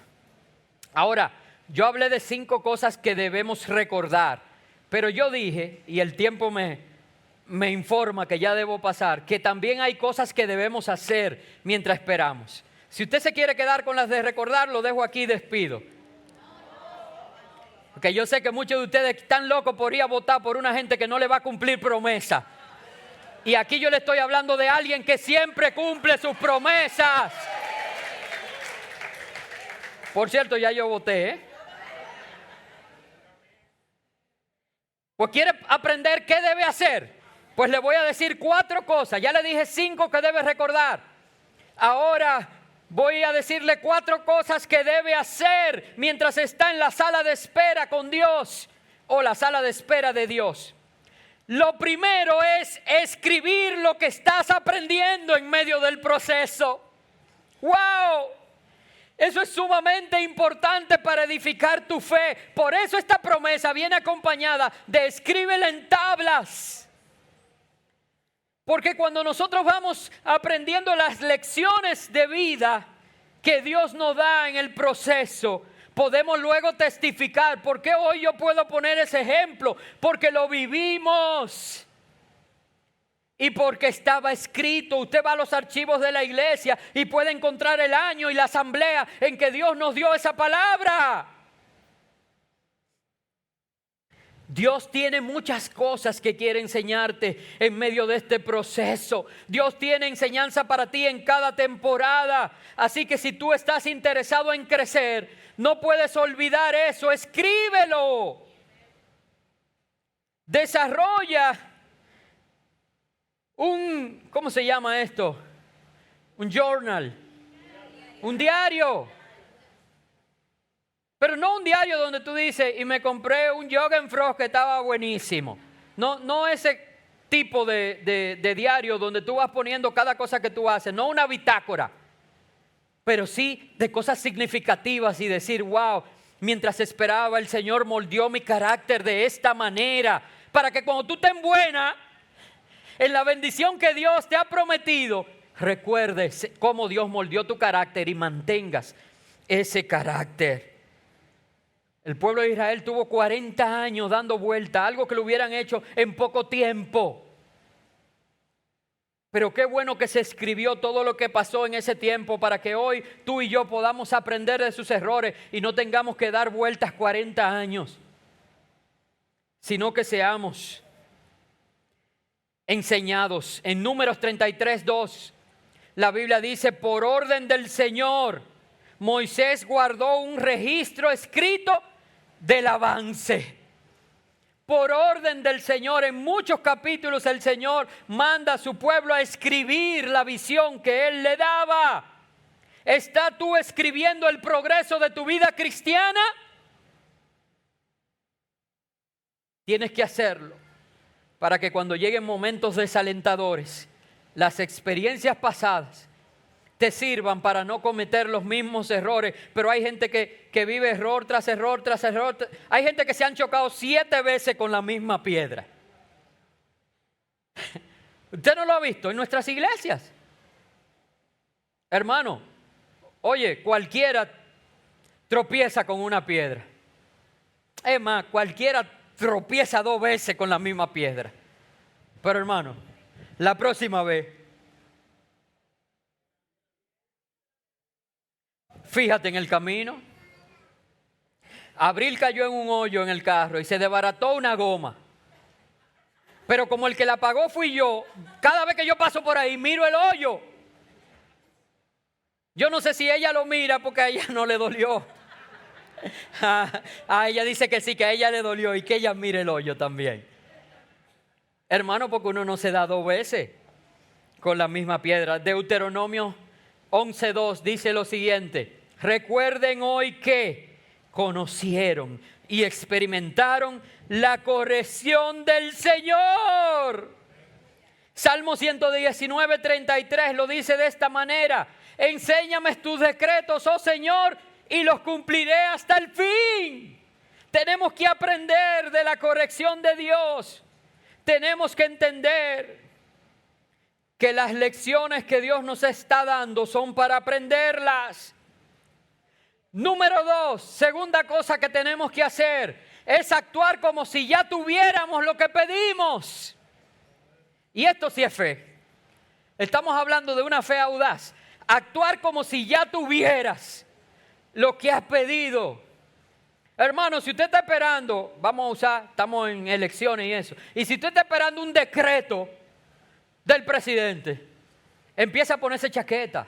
Ahora, yo hablé de 5 cosas que debemos recordar, pero yo dije, y el tiempo me informa que ya debo pasar, que también hay cosas que debemos hacer mientras esperamos. Si usted se quiere quedar con las de recordar, lo dejo aquí y despido. Porque yo sé que muchos de ustedes están locos por ir a votar por una gente que no le va a cumplir promesa. Y aquí yo le estoy hablando de alguien que siempre cumple sus promesas. Por cierto, ya yo voté, ¿eh? Pues quiere aprender qué debe hacer. Pues le voy a decir 4 cosas. Ya le dije 5 que debe recordar. Ahora voy a decirle 4 cosas que debe hacer mientras está en la sala de espera con Dios o la sala de espera de Dios. Lo primero es escribir lo que estás aprendiendo en medio del proceso. ¡Wow! Eso es sumamente importante para edificar tu fe. Por eso esta promesa viene acompañada de escríbela en tablas. Porque cuando nosotros vamos aprendiendo las lecciones de vida que Dios nos da en el proceso, podemos luego testificar. ¿Por qué hoy yo puedo poner ese ejemplo? Porque lo vivimos. Y porque estaba escrito. Usted va a los archivos de la iglesia y puede encontrar el año y la asamblea en que Dios nos dio esa palabra. Dios tiene muchas cosas que quiere enseñarte en medio de este proceso. Dios tiene enseñanza para ti en cada temporada. Así que si tú estás interesado en crecer, no puedes olvidar eso. Escríbelo. Desarrolla ¿cómo se llama esto? Un journal. Un diario. Pero no un diario donde tú dices, y me compré un Jorgenfrost que estaba buenísimo. No ese tipo de diario donde tú vas poniendo cada cosa que tú haces. No una bitácora. Pero sí de cosas significativas y decir, wow, mientras esperaba el Señor moldeó mi carácter de esta manera. Para que cuando tú estés buena, en la bendición que Dios te ha prometido, recuerdes cómo Dios moldeó tu carácter y mantengas ese carácter. El pueblo de Israel tuvo 40 años dando vuelta, algo que lo hubieran hecho en poco tiempo. Pero qué bueno que se escribió todo lo que pasó en ese tiempo para que hoy tú y yo podamos aprender de sus errores y no tengamos que dar vueltas 40 años, sino que seamos enseñados. En Números 33:2, la Biblia dice, por orden del Señor, Moisés guardó un registro escrito del avance. Por orden del Señor, en muchos capítulos el Señor manda a su pueblo a escribir la visión que Él le daba. ¿Estás tú escribiendo el progreso de tu vida cristiana? Tienes que hacerlo para que cuando lleguen momentos desalentadores, las experiencias pasadas te sirvan para no cometer los mismos errores. Pero hay gente que vive error tras error tras error. Hay gente que se han chocado 7 veces con la misma piedra. ¿Usted no lo ha visto en nuestras iglesias? Hermano, oye, cualquiera tropieza con una piedra. Es más, cualquiera tropieza 2 veces con la misma piedra. Pero hermano, la próxima vez, fíjate en el camino. Abril cayó en un hoyo en el carro y se desbarató una goma. Pero como el que la pagó fui yo, cada vez que yo paso por ahí miro el hoyo. Yo no sé si ella lo mira porque a ella no le dolió. A ella dice que sí, que a ella le dolió y que ella mire el hoyo también. Hermano, porque uno no se da 2 veces con la misma piedra. Deuteronomio 11:2 dice lo siguiente: recuerden hoy que conocieron y experimentaron la corrección del Señor. Salmo 119:33 lo dice de esta manera: enséñame tus decretos, oh Señor, y los cumpliré hasta el fin. Tenemos que aprender de la corrección de Dios. Tenemos que entender que las lecciones que Dios nos está dando son para aprenderlas. Número 2, segunda cosa que tenemos que hacer es actuar como si ya tuviéramos lo que pedimos. Y esto sí es fe. Estamos hablando de una fe audaz. Actuar como si ya tuvieras lo que has pedido. Hermano, si usted está esperando, vamos a usar, estamos en elecciones y eso. Y si usted está esperando un decreto del presidente, empieza a ponerse chaqueta.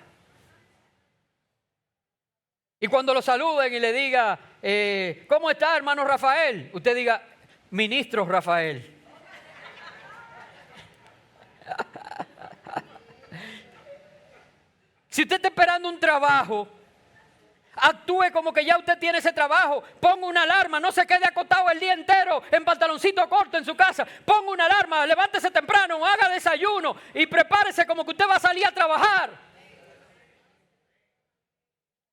Y cuando lo saluden y le diga, ¿cómo está, hermano Rafael? Usted diga, ministro Rafael. Si usted está esperando un trabajo, actúe como que ya usted tiene ese trabajo. Ponga una alarma, no se quede acostado el día entero en pantaloncito corto en su casa. Ponga una alarma, levántese temprano, haga desayuno y prepárese como que usted va a salir a trabajar.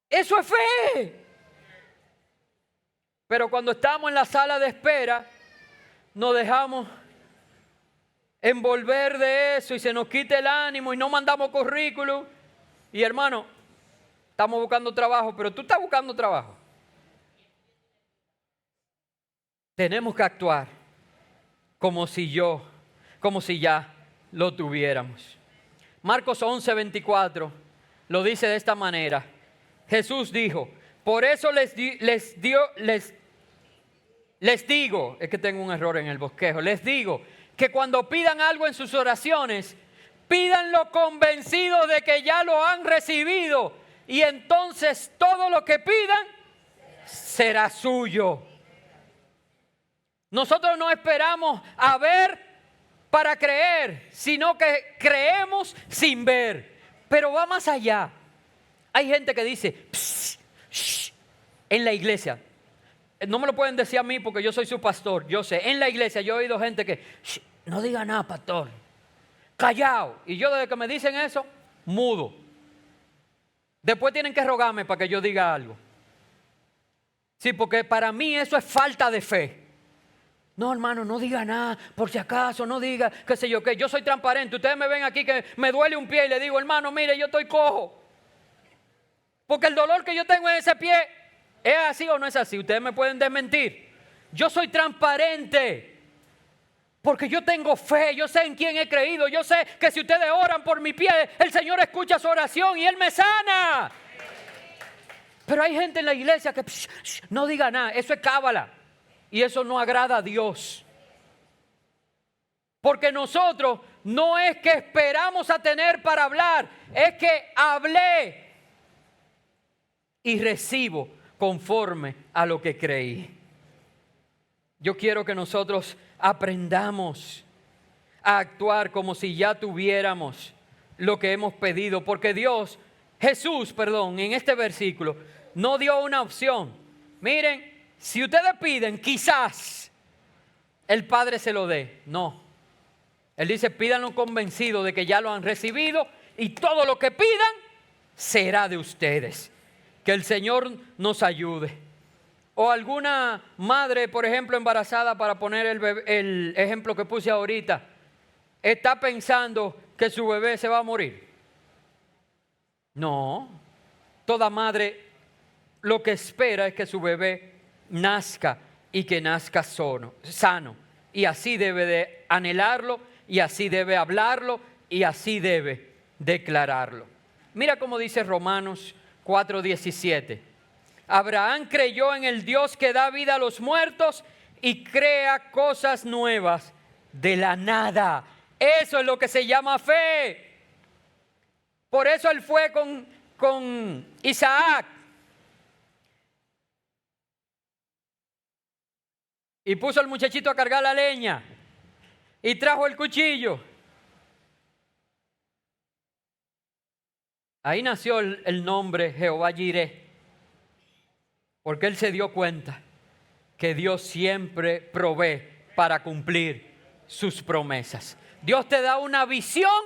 Eso es fe. Pero cuando estamos en la sala de espera, nos dejamos envolver de eso y se nos quita el ánimo y no mandamos currículum. Y hermano, estamos buscando trabajo, pero tú estás buscando trabajo. Tenemos que actuar como si ya lo tuviéramos. Marcos 11:24 lo dice de esta manera. Jesús dijo, por eso les digo, es que tengo un error en el bosquejo, les digo que cuando pidan algo en sus oraciones, pídanlo convencidos de que ya lo han recibido y entonces todo lo que pidan será suyo. Nosotros no esperamos a ver para creer, sino que creemos sin ver. Pero va más allá. Hay gente que dice, pss, shh, en la iglesia. No me lo pueden decir a mí porque yo soy su pastor. Yo sé, en la iglesia yo he oído gente que, shh, no diga nada, pastor. Callado. Y yo desde que me dicen eso, mudo. Después tienen que rogarme para que yo diga algo. Sí, porque para mí eso es falta de fe. No, hermano, no diga nada, por si acaso, no diga, qué sé yo qué. Yo soy transparente. Ustedes me ven aquí que me duele un pie y le digo, hermano, mire, yo estoy cojo. Porque el dolor que yo tengo en ese pie, ¿es así o no es así? Ustedes me pueden desmentir. Yo soy transparente. Porque yo tengo fe, yo sé en quién he creído. Yo sé que si ustedes oran por mi pie, el Señor escucha su oración y Él me sana. Pero hay gente en la iglesia que no diga nada, eso es cábala. Y eso no agrada a Dios. Porque nosotros no es que esperamos a tener para hablar, es que hablé y recibo conforme a lo que creí. Yo quiero que nosotros aprendamos a actuar como si ya tuviéramos lo que hemos pedido. Porque Jesús, en este versículo, no dio una opción. Miren, si ustedes piden, quizás el Padre se lo dé. No. Él dice, pídanlo convencidos de que ya lo han recibido y todo lo que pidan será de ustedes. Que el Señor nos ayude. O alguna madre, por ejemplo, embarazada, para poner el ejemplo que puse ahorita, está pensando que su bebé se va a morir. No. Toda madre lo que espera es que su bebé nazca y que nazca sano. Y así debe de anhelarlo, y así debe hablarlo, y así debe declararlo. Mira cómo dice Romanos 4:17. Abraham creyó en el Dios que da vida a los muertos y crea cosas nuevas de la nada. Eso es lo que se llama fe. Por eso él fue con Isaac y puso al muchachito a cargar la leña y trajo el cuchillo. Ahí nació el nombre Jehová Jireh, porque él se dio cuenta que Dios siempre provee para cumplir sus promesas. Dios te da una visión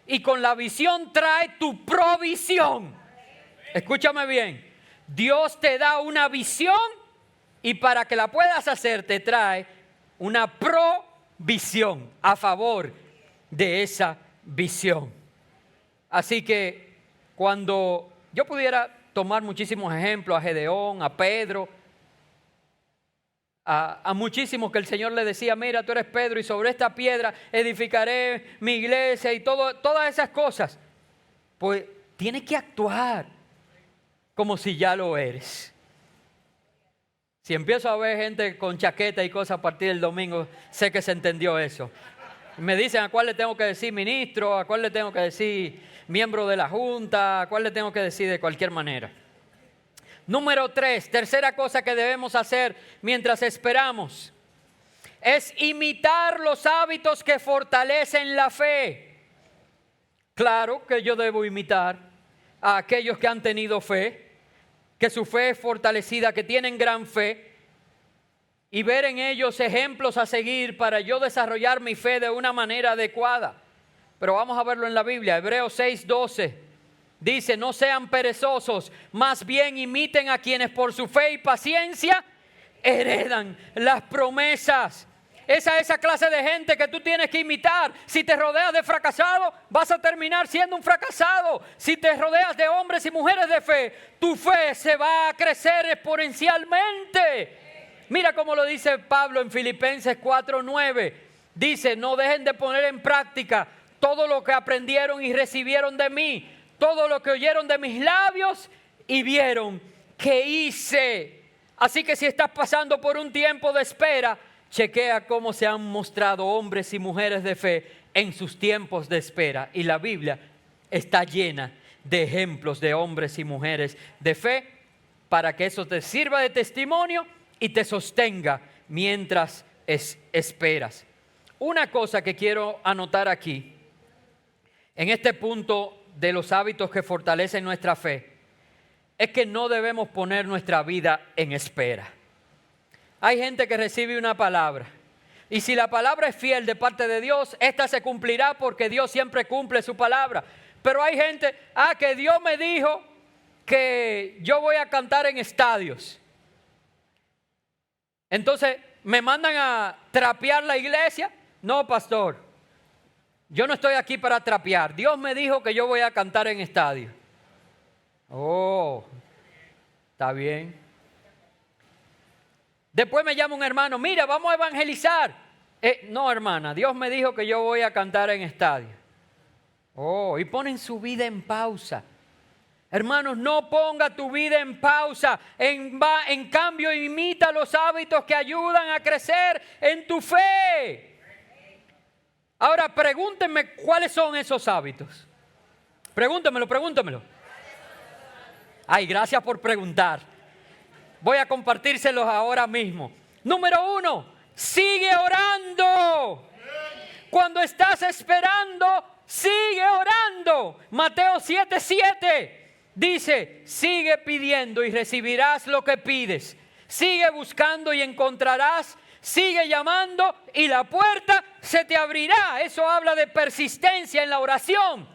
y con la visión trae tu provisión. Escúchame bien. Dios te da una visión y para que la puedas hacer te trae una provisión a favor de esa visión. Así que cuando yo pudiera tomar muchísimos ejemplos, a Gedeón, a Pedro, a muchísimos que el Señor le decía, mira, tú eres Pedro y sobre esta piedra edificaré mi iglesia y todas esas cosas. Pues tienes que actuar como si ya lo eres. Si empiezo a ver gente con chaqueta y cosas a partir del domingo, sé que se entendió eso. Me dicen a cuál le tengo que decir ministro, a cuál le tengo que decir miembro de la junta, a cuál le tengo que decir de cualquier manera. Número 3, tercera cosa que debemos hacer mientras esperamos, es imitar los hábitos que fortalecen la fe. Claro que yo debo imitar a aquellos que han tenido fe, que su fe es fortalecida, que tienen gran fe, y ver en ellos ejemplos a seguir para yo desarrollar mi fe de una manera adecuada. Pero vamos a verlo en la Biblia, Hebreos 6:12. Dice, no sean perezosos, más bien imiten a quienes por su fe y paciencia heredan las promesas. Esa clase de gente que tú tienes que imitar. Si te rodeas de fracasados, vas a terminar siendo un fracasado. Si te rodeas de hombres y mujeres de fe, tu fe se va a crecer exponencialmente. Mira cómo lo dice Pablo en Filipenses 4:9. Dice, no dejen de poner en práctica todo lo que aprendieron y recibieron de mí, todo lo que oyeron de mis labios y vieron que hice. Así que si estás pasando por un tiempo de espera, chequea cómo se han mostrado hombres y mujeres de fe en sus tiempos de espera. Y la Biblia está llena de ejemplos de hombres y mujeres de fe para que eso te sirva de testimonio y te sostenga mientras esperas. Una cosa que quiero anotar aquí, en este punto de los hábitos que fortalecen nuestra fe, es que no debemos poner nuestra vida en espera. Hay gente que recibe una palabra y si la palabra es fiel de parte de Dios, esta se cumplirá porque Dios siempre cumple su palabra. Pero hay gente, que Dios me dijo que yo voy a cantar en estadios. Entonces, ¿me mandan a trapear la iglesia? No, pastor, yo no estoy aquí para trapear. Dios me dijo que yo voy a cantar en estadios. Oh, está bien. Después me llama un hermano, mira, vamos a evangelizar. No, hermana, Dios me dijo que yo voy a cantar en estadio. Oh, y ponen su vida en pausa. Hermanos, no ponga tu vida en pausa. En cambio, imita los hábitos que ayudan a crecer en tu fe. Ahora, pregúntenme cuáles son esos hábitos. Pregúntemelo. Ay, gracias por preguntar. Voy a compartírselos ahora mismo. Número 1, sigue orando. Cuando estás esperando, sigue orando. Mateo 7:7 dice, sigue pidiendo y recibirás lo que pides. Sigue buscando y encontrarás. Sigue llamando y la puerta se te abrirá. Eso habla de persistencia en la oración.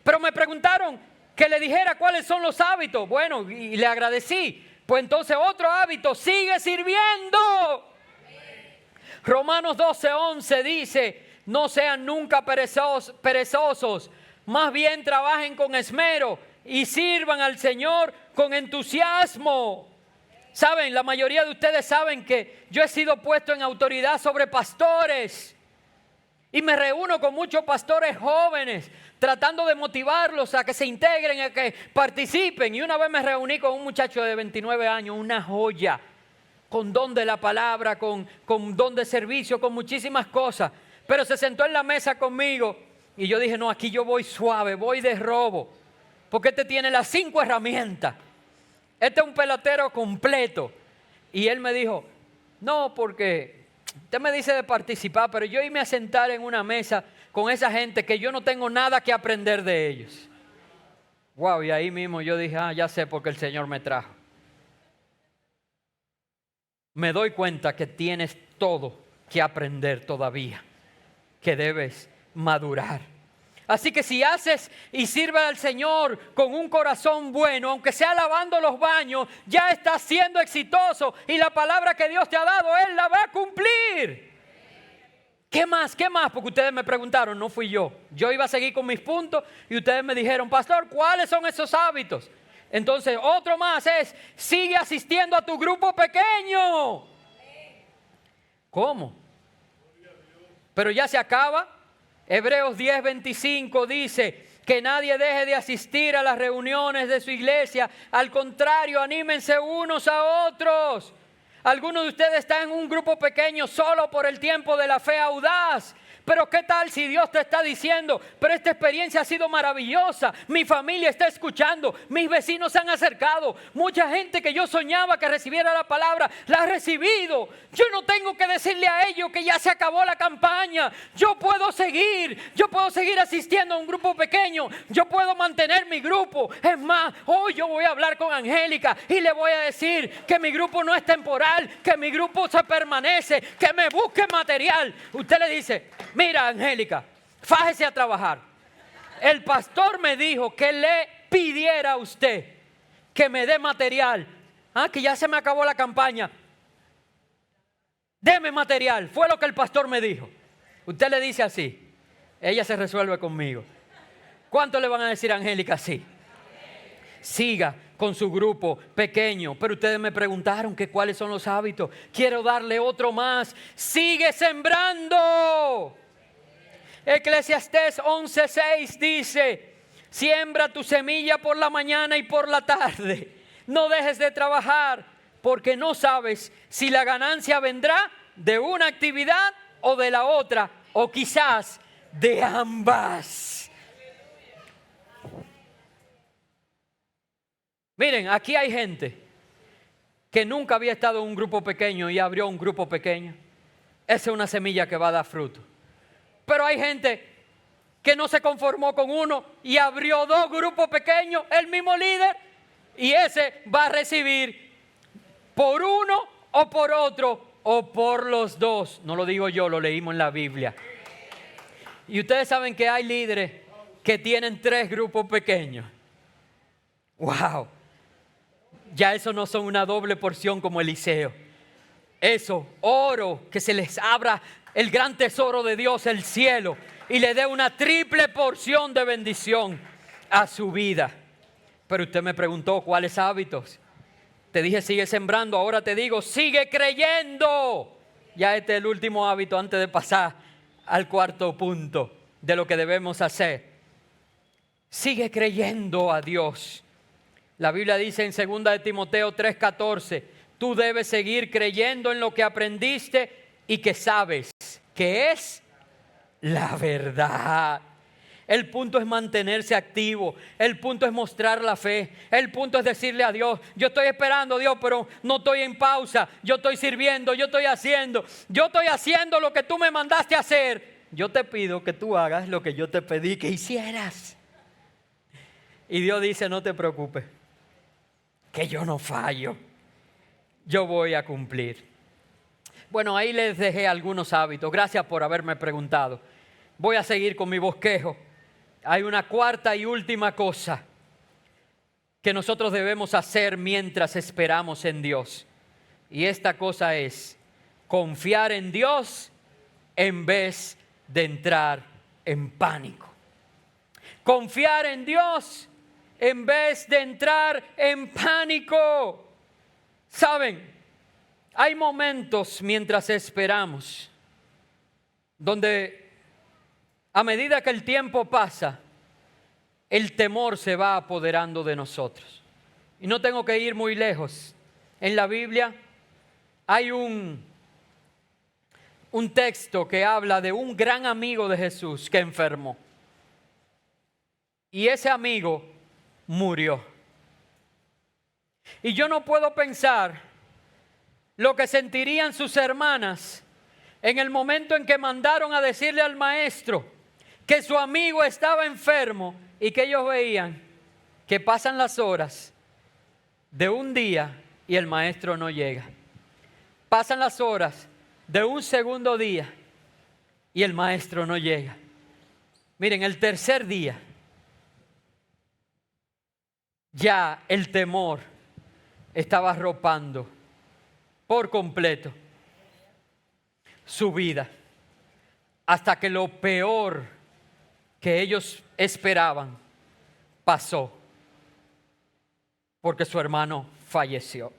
Pero me preguntaron que le dijera cuáles son los hábitos. Bueno, y le agradecí. Pues entonces otro hábito, sigue sirviendo. Romanos 12:11 dice, no sean nunca perezosos, más bien trabajen con esmero y sirvan al Señor con entusiasmo. Saben, la mayoría de ustedes saben que yo he sido puesto en autoridad sobre pastores y me reúno con muchos pastores jóvenes tratando de motivarlos a que se integren, a que participen. Y una vez me reuní con un muchacho de 29 años, una joya, con don de la palabra, con don de servicio, con muchísimas cosas. Pero se sentó en la mesa conmigo y yo dije, no, aquí yo voy suave, voy de robo, porque este tiene las 5 herramientas. Este es un pelotero completo. Y él me dijo, no, porque usted me dice de participar, pero yo irme a sentar en una mesa con esa gente que yo no tengo nada que aprender de ellos. Wow, y ahí mismo yo dije, ya sé por qué el Señor me trajo. Me doy cuenta que tienes todo que aprender todavía, que debes madurar. Así que si haces y sirves al Señor con un corazón bueno, aunque sea lavando los baños, ya estás siendo exitoso y la palabra que Dios te ha dado, Él la va a cumplir. ¿Qué más? ¿Qué más? Porque ustedes me preguntaron, no fui yo. Yo iba a seguir con mis puntos y ustedes me dijeron, pastor, ¿cuáles son esos hábitos? Entonces, otro más es, sigue asistiendo a tu grupo pequeño. ¿Cómo? Pero ya se acaba. Hebreos 10:25 dice que nadie deje de asistir a las reuniones de su iglesia. Al contrario, anímense unos a otros. Algunos de ustedes están en un grupo pequeño solo por el tiempo de la fe audaz. Pero ¿qué tal si Dios te está diciendo, pero esta experiencia ha sido maravillosa, mi familia está escuchando, mis vecinos se han acercado, mucha gente que yo soñaba que recibiera la palabra, la ha recibido. Yo no tengo que decirle a ellos que ya se acabó la campaña, yo puedo seguir asistiendo a un grupo pequeño, yo puedo mantener mi grupo. Es más, hoy yo voy a hablar con Angélica y le voy a decir que mi grupo no es temporal, que mi grupo se permanece, que me busque material. Usted le dice, mira, Angélica, fájese a trabajar. El pastor me dijo que le pidiera a usted que me dé material. Que ya se me acabó la campaña. Deme material. Fue lo que el pastor me dijo. Usted le dice así. Ella se resuelve conmigo. ¿Cuánto le van a decir a Angélica? Sí. Siga con su grupo pequeño. Pero ustedes me preguntaron que cuáles son los hábitos. Quiero darle otro más. Sigue sembrando. Eclesiastés 11:6 dice, siembra tu semilla por la mañana y por la tarde. No dejes de trabajar porque no sabes si la ganancia vendrá de una actividad o de la otra, o quizás de ambas. Miren, aquí hay gente que nunca había estado en un grupo pequeño y abrió un grupo pequeño. Esa es una semilla que va a dar fruto. Pero hay gente que no se conformó con uno y abrió 2 grupos pequeños, el mismo líder, y ese va a recibir por uno o por otro o por los 2. No lo digo yo, lo leímos en la Biblia. Y ustedes saben que hay líderes que tienen 3 grupos pequeños. ¡Wow! Ya eso no son una doble porción como Eliseo. Eso, oro, que se les abra el gran tesoro de Dios, el cielo, y le dé una triple porción de bendición a su vida. Pero usted me preguntó cuáles hábitos. Te dije sigue sembrando, ahora te digo sigue creyendo. Ya este es el último hábito antes de pasar al cuarto punto de lo que debemos hacer. Sigue creyendo a Dios. La Biblia dice en 2 de Timoteo 3:14, tú debes seguir creyendo en lo que aprendiste y que sabes que es la verdad. El punto es mantenerse activo. El punto es mostrar la fe. El punto es decirle a Dios, yo estoy esperando, Dios, pero no estoy en pausa. Yo estoy sirviendo, yo estoy haciendo lo que tú me mandaste a hacer. Yo te pido que tú hagas lo que yo te pedí que hicieras. Y Dios dice, no te preocupes, que yo no fallo. Yo voy a cumplir. Bueno, ahí les dejé algunos hábitos. Gracias por haberme preguntado. Voy a seguir con mi bosquejo. Hay una cuarta y última cosa que nosotros debemos hacer mientras esperamos en Dios. Y esta cosa es confiar en Dios en vez de entrar en pánico. Confiar en Dios en vez de entrar en pánico. ¿Saben? Hay momentos mientras esperamos donde a medida que el tiempo pasa, el temor se va apoderando de nosotros. Y no tengo que ir muy lejos. En la Biblia hay un texto que habla de un gran amigo de Jesús que enfermó. Y ese amigo murió. Y yo no puedo pensar lo que sentirían sus hermanas en el momento en que mandaron a decirle al maestro que su amigo estaba enfermo y que ellos veían que pasan las horas de un día y el maestro no llega. Pasan las horas de un segundo día y el maestro no llega. Miren, el tercer día ya el temor estaba arropando por completo su vida. hasta que lo peor que ellos esperaban pasó, porque su hermano falleció.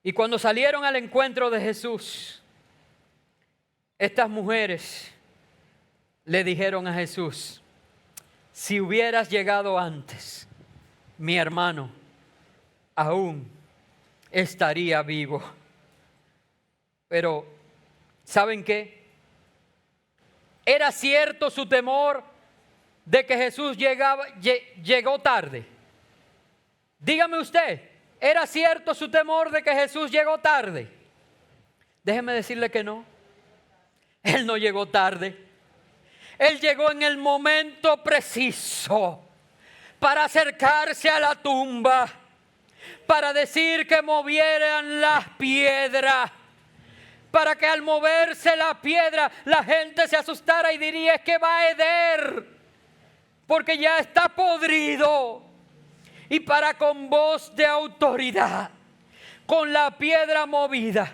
Y cuando salieron al encuentro de Jesús, estas mujeres le dijeron a Jesús: si hubieras llegado antes, mi hermano aún estaría vivo. Pero, ¿saben qué? ¿Era cierto su temor de que Jesús llegó tarde? Dígame usted, ¿era cierto su temor de que Jesús llegó tarde? Déjeme decirle que no. Él no llegó tarde. Él llegó en el momento preciso para acercarse a la tumba, para decir que movieran las piedras, para que al moverse la piedra la gente se asustara y diría: es que va a heder, porque ya está podrido. Y para con voz de autoridad, con la piedra movida,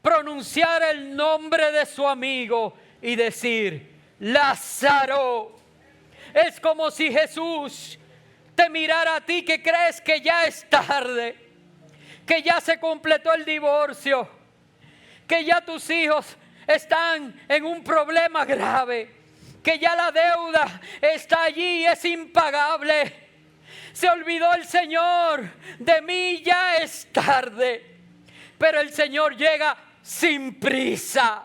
pronunciar el nombre de su amigo y decir: Lázaro. Es como si Jesús te mirara a ti que crees que ya es tarde, que ya se completó el divorcio, que ya tus hijos están en un problema grave, que ya la deuda está allí y es impagable. Se olvidó el Señor de mí, ya es tarde. Pero el Señor llega sin prisa.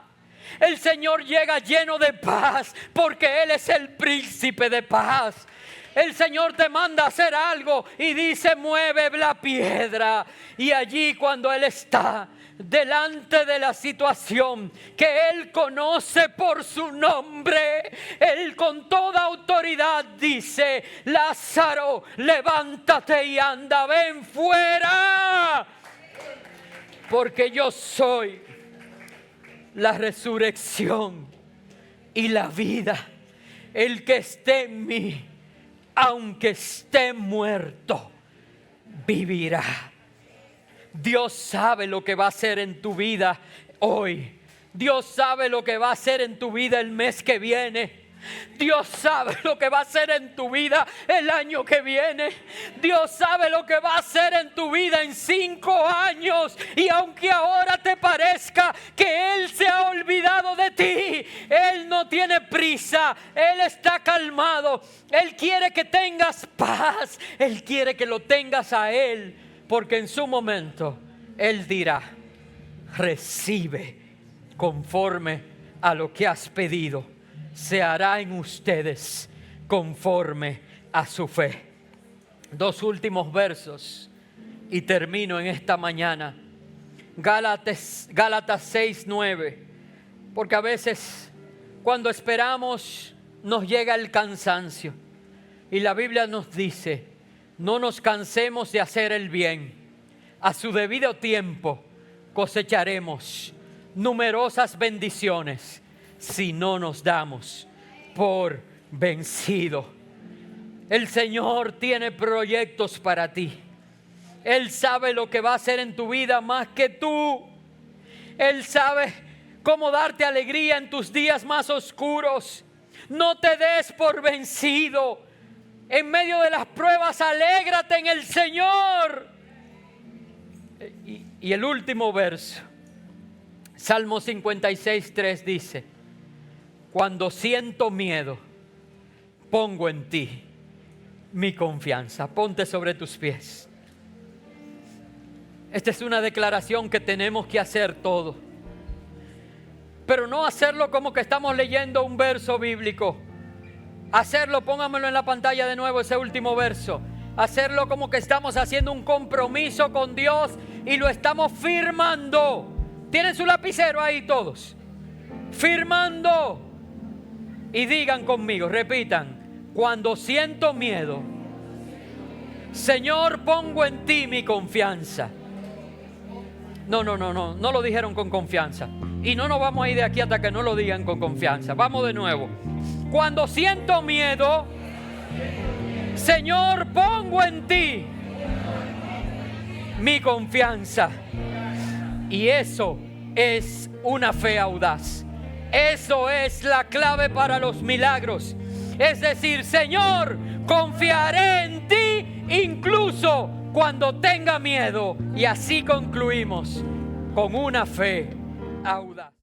El Señor llega lleno de paz, porque Él es el príncipe de paz. El Señor te manda a hacer algo y dice: mueve la piedra. Y allí, cuando Él está delante de la situación que Él conoce por su nombre, Él con toda autoridad dice: Lázaro, levántate y anda, ven fuera, porque yo soy la resurrección y la vida. El que esté en mí, aunque esté muerto, vivirá. Dios sabe lo que va a hacer en tu vida hoy. Dios sabe lo que va a hacer en tu vida el mes que viene. Dios sabe lo que va a hacer en tu vida el año que viene. Dios sabe lo que va a hacer en tu vida en 5 años. Y aunque ahora te parezca que Él se ha olvidado de ti, Él no tiene prisa. Él está calmado. Él quiere que tengas paz. Él quiere que lo tengas a Él, porque en su momento Él dirá: recibe conforme a lo que has pedido. Se hará en ustedes conforme a su fe. 2 últimos versos y termino en esta mañana. Gálatas 6:9. Porque a veces cuando esperamos nos llega el cansancio. Y la Biblia nos dice: no nos cansemos de hacer el bien. A su debido tiempo cosecharemos numerosas bendiciones, si no nos damos por vencido. El Señor tiene proyectos para ti. Él sabe lo que va a hacer en tu vida más que tú. Él sabe cómo darte alegría en tus días más oscuros. No te des por vencido. En medio de las pruebas, alégrate en el Señor. Y el último verso, Salmo 56:3 dice: cuando siento miedo, pongo en ti mi confianza. Ponte sobre tus pies. Esta es una declaración que tenemos que hacer todos. Pero no hacerlo como que estamos leyendo un verso bíblico. Hacerlo, póngamelo en la pantalla de nuevo, ese último verso. Hacerlo como que estamos haciendo un compromiso con Dios y lo estamos firmando. ¿Tienen su lapicero ahí todos? Firmando. Y digan conmigo, repitan: cuando siento miedo, Señor, pongo en ti mi confianza. No lo dijeron con confianza. Y no nos vamos a ir de aquí hasta que no lo digan con confianza. Vamos de nuevo. Cuando siento miedo, Señor, pongo en ti mi confianza. Y eso es una fe audaz. Eso es la clave para los milagros. Es decir, Señor, confiaré en ti incluso cuando tenga miedo. Y así concluimos con una fe audaz.